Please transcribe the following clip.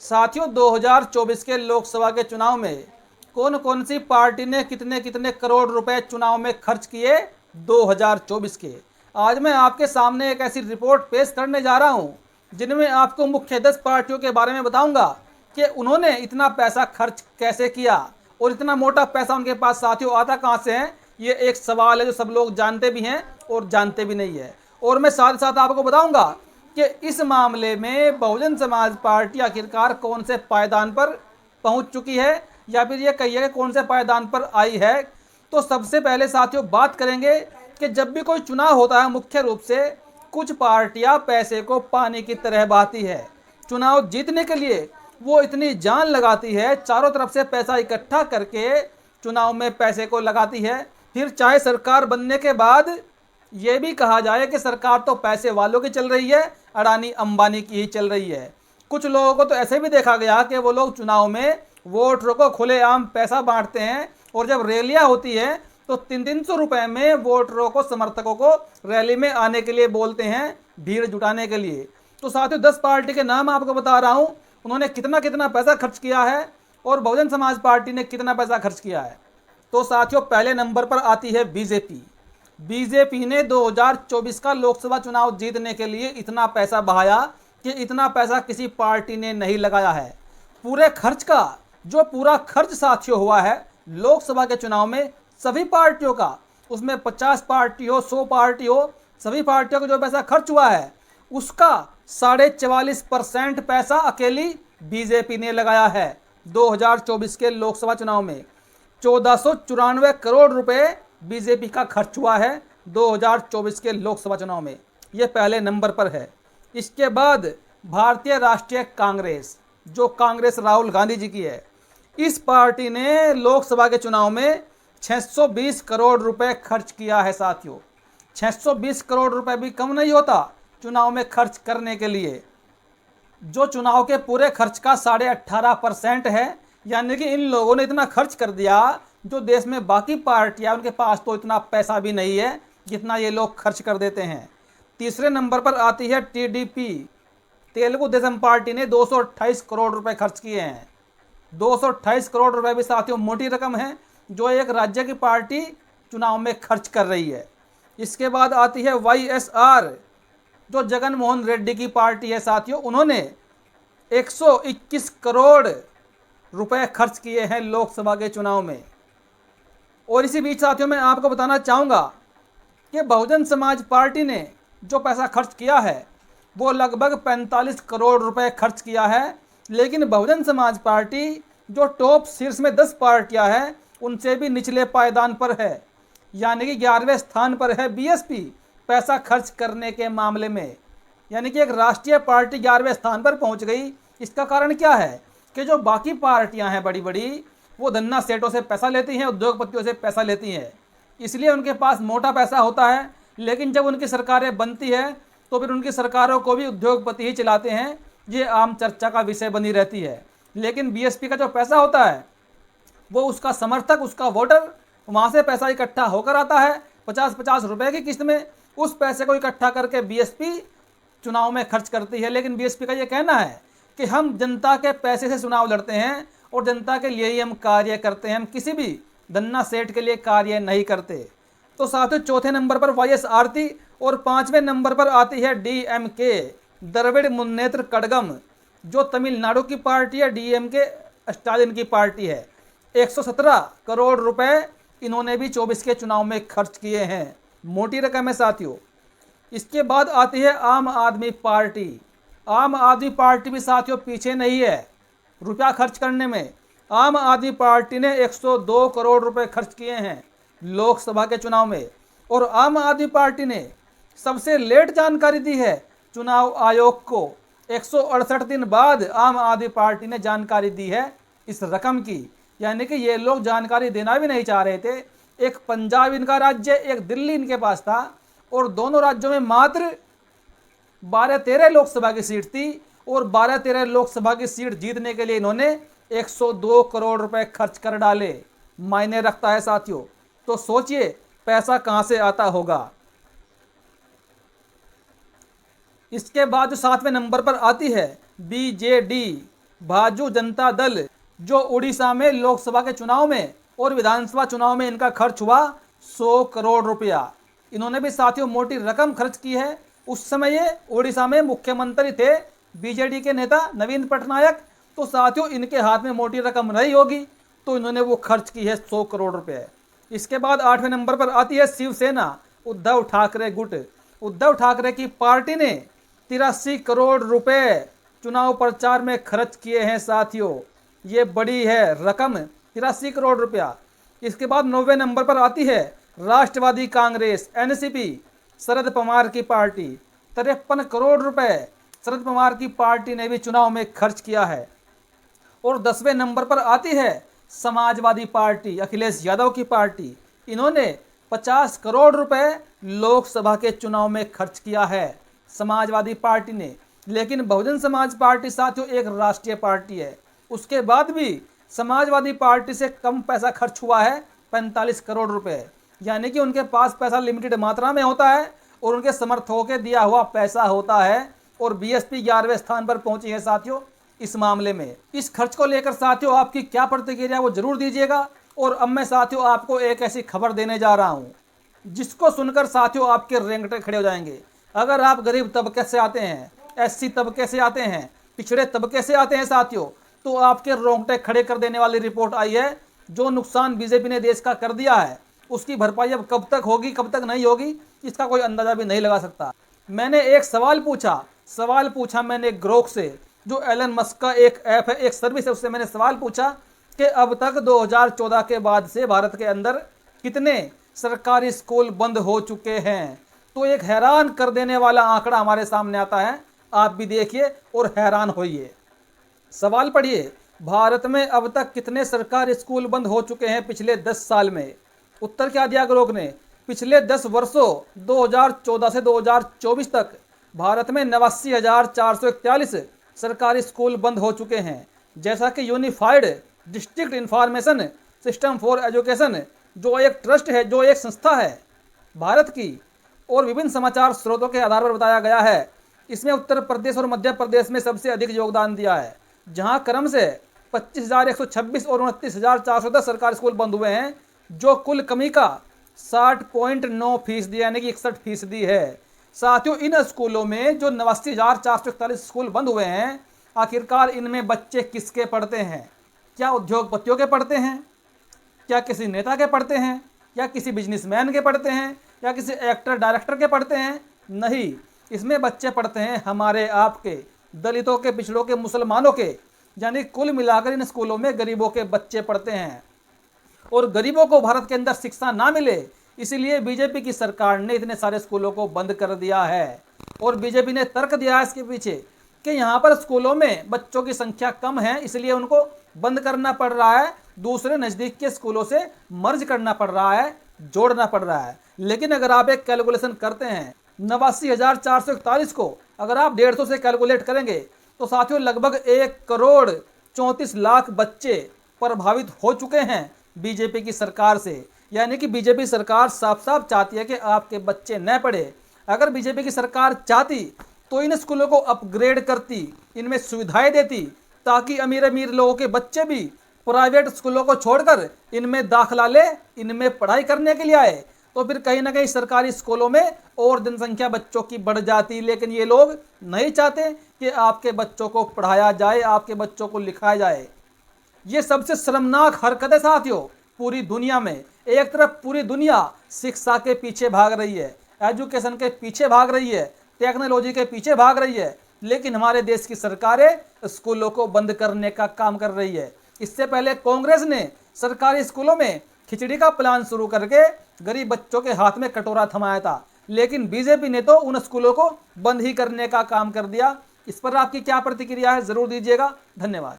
साथियों 2024 के लोकसभा के चुनाव में कौन कौन सी पार्टी ने कितने कितने करोड़ रुपए चुनाव में खर्च किए 2024 के, आज मैं आपके सामने एक ऐसी रिपोर्ट पेश करने जा रहा हूं जिनमें आपको मुख्य 10 पार्टियों के बारे में बताऊंगा कि उन्होंने इतना पैसा खर्च कैसे किया और इतना मोटा पैसा उनके पास साथियों आता कहां से है। ये एक सवाल है जो सब लोग जानते भी हैं और जानते भी नहीं है। और मैं साथ साथ आपको बताऊंगा कि इस मामले में बहुजन समाज पार्टी आखिरकार कौन से पायदान पर पहुंच चुकी है या फिर ये कहिए कि कौन से पायदान पर आई है। तो सबसे पहले साथियों बात करेंगे कि जब भी कोई चुनाव होता है मुख्य रूप से कुछ पार्टियां पैसे को पानी की तरह बहाती है। चुनाव जीतने के लिए वो इतनी जान लगाती है, चारों तरफ से पैसा इकट्ठा करके चुनाव में पैसे को लगाती है। फिर चाहे सरकार बनने के बाद ये भी कहा जाए कि सरकार तो पैसे वालों की चल रही है, अडानी अंबानी की ही चल रही है। कुछ लोगों को तो ऐसे भी देखा गया कि वो लोग चुनाव में वोटरों को खुलेआम पैसा बांटते हैं और जब रैलियां होती है तो 300 रुपए में वोटरों को, समर्थकों को रैली में आने के लिए बोलते हैं, भीड़ जुटाने के लिए। तो साथियों 10 पार्टी के नाम आपको बता रहा हूं, उन्होंने कितना कितना पैसा खर्च किया है और बहुजन समाज पार्टी ने कितना पैसा खर्च किया है। तो साथियों पहले नंबर पर आती है बीजेपी। बीजेपी ने 2024 का लोकसभा चुनाव जीतने के लिए इतना पैसा बहाया कि इतना पैसा किसी पार्टी ने नहीं लगाया है। पूरे खर्च का जो पूरा खर्च साथियों हुआ है लोकसभा के चुनाव में सभी पार्टियों का, उसमें 50 पार्टी हो 100 पार्टी हो, सभी पार्टियों का जो पैसा खर्च हुआ है उसका 44.5% पैसा अकेली बीजेपी ने लगाया है। 2024 के लोकसभा चुनाव में 1494 करोड़ रुपए बीजेपी का खर्च हुआ है 2024 के लोकसभा चुनाव में। यह पहले नंबर पर है। इसके बाद भारतीय राष्ट्रीय कांग्रेस, जो कांग्रेस राहुल गांधी जी की है, इस पार्टी ने लोकसभा के चुनाव में 620 करोड़ रुपए खर्च किया है साथियों। 620 करोड़ रुपए भी कम नहीं होता चुनाव में खर्च करने के लिए, जो चुनाव के पूरे खर्च का 18.5% है। यानी कि इन लोगों ने इतना खर्च कर दिया जो देश में बाकी पार्टियां, उनके पास तो इतना पैसा भी नहीं है जितना ये लोग खर्च कर देते हैं। तीसरे नंबर पर आती है टीडीपी, तेलुगु देशम पार्टी ने 228 करोड़ रुपए खर्च किए हैं। 228 करोड़ रुपए भी साथियों मोटी रकम है जो एक राज्य की पार्टी चुनाव में खर्च कर रही है। इसके बाद आती है वाईएसआर, जो जगन मोहन रेड्डी की पार्टी है साथियों, उन्होंने 121 करोड़ रुपए खर्च किए हैं लोकसभा के चुनाव में। और इसी बीच साथियों मैं आपको बताना चाहूँगा कि बहुजन समाज पार्टी ने जो पैसा खर्च किया है वो लगभग 45 करोड़ रुपए खर्च किया है। लेकिन बहुजन समाज पार्टी जो टॉप शीर्ष में 10 पार्टियां हैं उनसे भी निचले पायदान पर है, यानी कि 11वें स्थान पर है बीएसपी पैसा खर्च करने के मामले में। यानी कि एक राष्ट्रीय पार्टी 11वें स्थान पर पहुंच गई। इसका कारण क्या है कि जो बाकी पार्टियां हैं बड़ी बड़ी, वो धन्ना सेठों से पैसा लेती हैं, उद्योगपतियों से पैसा लेती हैं, इसलिए उनके पास मोटा पैसा होता है। लेकिन जब उनकी सरकारें बनती है तो फिर उनकी सरकारों को भी उद्योगपति ही चलाते हैं, ये आम चर्चा का विषय बनी रहती है। लेकिन बीएसपी का जो पैसा होता है वो उसका समर्थक, उसका वोटर, वहाँ से पैसा इकट्ठा होकर आता है 50-50 रुपए की किस्त में। उस पैसे को इकट्ठा करके बीएसपी चुनाव में खर्च करती है। लेकिन बीएसपी का ये कहना है कि हम जनता के पैसे से चुनाव लड़ते हैं और जनता के लिए ही हम कार्य करते हैं, हम किसी भी धन्ना सेठ के लिए कार्य नहीं करते। तो साथियों चौथे नंबर पर वाईएसआर थी और 5वें नंबर पर आती है डीएमके, द्रविड़ मुन्नेत्र कड़गम, जो तमिलनाडु की पार्टी है। डीएमके स्टालिन की पार्टी है। 117 करोड़ रुपए इन्होंने भी 24 के चुनाव में खर्च किए हैं, मोटी रकम है साथियों। इसके बाद आती है आम आदमी पार्टी। आम आदमी पार्टी भी साथियों पीछे नहीं है रुपया खर्च करने में। आम आदमी पार्टी ने 102 करोड़ रुपए खर्च किए हैं लोकसभा के चुनाव में। और आम आदमी पार्टी ने सबसे लेट जानकारी दी है चुनाव आयोग को। 168 दिन बाद आम आदमी पार्टी ने जानकारी दी है इस रकम की। यानी कि ये लोग जानकारी देना भी नहीं चाह रहे थे। एक पंजाब इनका राज्य, एक दिल्ली इनके पास था और दोनों राज्यों में मात्र 12-13 लोकसभा की सीट थी और 12-13 लोकसभा की सीट जीतने के लिए इन्होंने 102 करोड़ रुपए खर्च कर डाले। मायने रखता है साथियों। तो सोचिए पैसा कहां से आता होगा। इसके बाद जो 7वें नंबर पर आती है बीजेडी, भाजपा जनता दल जो उड़ीसा में लोकसभा के चुनाव में और विधानसभा चुनाव में इनका खर्च हुआ 100 करोड़ रुपया। इन्होंने भी साथियों मोटी रकम खर्च की है। उस समय ये उड़ीसा में मुख्यमंत्री थे बीजेडी के नेता नवीन पटनायक, तो साथियों इनके हाथ में मोटी रकम रही होगी, तो इन्होंने वो खर्च की है 100 करोड़ रुपए। इसके बाद 8वें नंबर पर आती है शिवसेना, उद्धव ठाकरे गुट। उद्धव ठाकरे की पार्टी ने 83 करोड़ रुपए चुनाव प्रचार में खर्च किए हैं साथियों। ये बड़ी है रकम, 83 करोड़ रुपया। इसके बाद 9वें नंबर पर आती है राष्ट्रवादी कांग्रेस एनसीपी, शरद पवार की पार्टी। 53 करोड़ रुपए शरद पवार की पार्टी ने भी चुनाव में खर्च किया है। और 10वें नंबर पर आती है समाजवादी पार्टी, अखिलेश यादव की पार्टी। इन्होंने 50 करोड़ रुपए लोकसभा के चुनाव में खर्च किया है समाजवादी पार्टी ने। लेकिन बहुजन समाज पार्टी साथियों एक राष्ट्रीय पार्टी है, उसके बाद भी समाजवादी पार्टी से कम पैसा खर्च हुआ है 45 करोड़ रुपए। यानी कि उनके पास पैसा लिमिटेड मात्रा में होता है और उनके समर्थकों के दिया हुआ पैसा होता है। और बीएसपी 11वें स्थान पर पहुंची है साथियों इस मामले में। इस खर्च को लेकर साथियों आपकी क्या प्रतिक्रिया वो जरूर दीजिएगा। और अब मैं साथियों आपको एक ऐसी खबर देने जा रहा हूं जिसको सुनकर साथियों आपके रेंगटे खड़े हो जाएंगे। अगर आप गरीब तबके से आते हैं, एससी तबके से आते हैं, पिछड़े तबके से आते हैं साथियों, तो आपके रोंगटे खड़े कर देने वाली रिपोर्ट आई है। जो नुकसान बीजेपी ने देश का कर दिया है उसकी भरपाई अब कब तक होगी कब तक नहीं होगी इसका कोई अंदाजा भी नहीं लगा सकता। मैंने एक सवाल पूछा मैंने ग्रोक से, जो एलन मस्क का एक ऐप है, एक सर्विस है, उससे मैंने सवाल पूछा कि अब तक 2014 के बाद से भारत के अंदर कितने सरकारी स्कूल बंद हो चुके हैं। तो एक हैरान कर देने वाला आंकड़ा हमारे सामने आता है, आप भी देखिए और हैरान होइए। सवाल पढ़िए, भारत में अब तक कितने सरकारी स्कूल बंद हो चुके हैं पिछले 10 साल में। उत्तर क्या दिया ग्रोक ने, पिछले 10 वर्षों 2014 से 2024 तक भारत में 89,441 सरकारी स्कूल बंद हो चुके हैं। जैसा कि unified district information system for education जो एक ट्रस्ट है, जो एक संस्था है भारत की, और विभिन्न समाचार स्रोतों के आधार पर बताया गया है, इसमें उत्तर प्रदेश और मध्य प्रदेश में सबसे अधिक योगदान दिया है, जहां क्रम से 25,126 और 29,410 सरकारी स्कूल बंद हुए हैं, जो कुल कमी का 60.9% यानी कि 61% है। साथियों इन स्कूलों में जो 89,441 स्कूल बंद हुए हैं, आखिरकार इनमें बच्चे किसके पढ़ते हैं? क्या उद्योगपतियों के पढ़ते हैं? क्या किसी नेता के पढ़ते हैं? या किसी बिजनेसमैन के पढ़ते हैं? या किसी एक्टर डायरेक्टर के पढ़ते हैं? नहीं, इसमें बच्चे पढ़ते हैं हमारे आपके, दलितों के, पिछड़ों के, मुसलमानों के। यानी कुल मिलाकर इन स्कूलों में गरीबों के बच्चे पढ़ते हैं। और गरीबों को भारत के अंदर शिक्षा ना मिले, इसीलिए बीजेपी की सरकार ने इतने सारे स्कूलों को बंद कर दिया है। और बीजेपी ने तर्क दिया है इसके पीछे कि यहाँ पर स्कूलों में बच्चों की संख्या कम है, इसलिए उनको बंद करना पड़ रहा है, दूसरे नज़दीक के स्कूलों से मर्ज करना पड़ रहा है, जोड़ना पड़ रहा है। लेकिन अगर आप एक कैलकुलेशन करते हैं 89,441 को अगर आप 150 से कैलकुलेट करेंगे तो साथियों लगभग 1,34,00,000 बच्चे प्रभावित हो चुके हैं बीजेपी की सरकार से। यानी कि बीजेपी सरकार साफ साफ चाहती है कि आपके बच्चे न पढ़े। अगर बीजेपी की सरकार चाहती तो इन स्कूलों को अपग्रेड करती, इनमें सुविधाएं देती, ताकि अमीर अमीर लोगों के बच्चे भी प्राइवेट स्कूलों को छोड़कर इनमें दाखिला ले, इनमें पढ़ाई करने के लिए आए, तो फिर कहीं ना कहीं सरकारी स्कूलों में और जनसंख्या बच्चों की बढ़ जाती। लेकिन ये लोग नहीं चाहते कि आपके बच्चों को पढ़ाया जाए, आपके बच्चों को लिखाया जाए। ये सबसे शर्मनाक हरकत है साथियों पूरी दुनिया में। एक तरफ पूरी दुनिया शिक्षा के पीछे भाग रही है, एजुकेशन के पीछे भाग रही है, टेक्नोलॉजी के पीछे भाग रही है, लेकिन हमारे देश की सरकारें स्कूलों को बंद करने का काम कर रही है। इससे पहले कांग्रेस ने सरकारी स्कूलों में खिचड़ी का प्लान शुरू करके गरीब बच्चों के हाथ में कटोरा थमाया था, लेकिन बीजेपी ने तो उन स्कूलों को बंद ही करने का काम कर दिया। इस पर आपकी क्या प्रतिक्रिया है जरूर दीजिएगा। धन्यवाद।